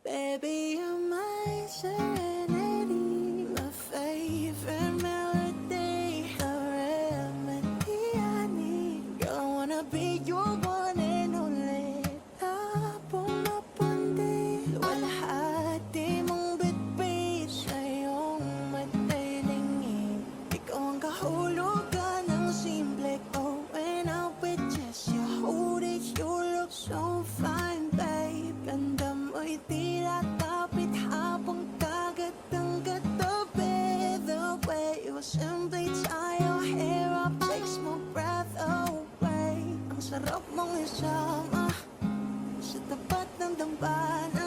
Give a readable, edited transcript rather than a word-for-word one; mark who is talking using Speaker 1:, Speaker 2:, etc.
Speaker 1: Baby, you're my serenity, my favorite melody, the remedy I need. Girl, I wanna be your one and only. Labong mapundi, walhati mong bitbit sa iyong matalingin. Ikaw ang kahulugan ng simple. Oh, when I'm with just you, hold it, you look so fine, babe. Ganda mo'y tila tapit habang kagat ang katabi. The way you simply tie your hair up takes my breath away. Ang sarap mong isama sa tapat ng dambana.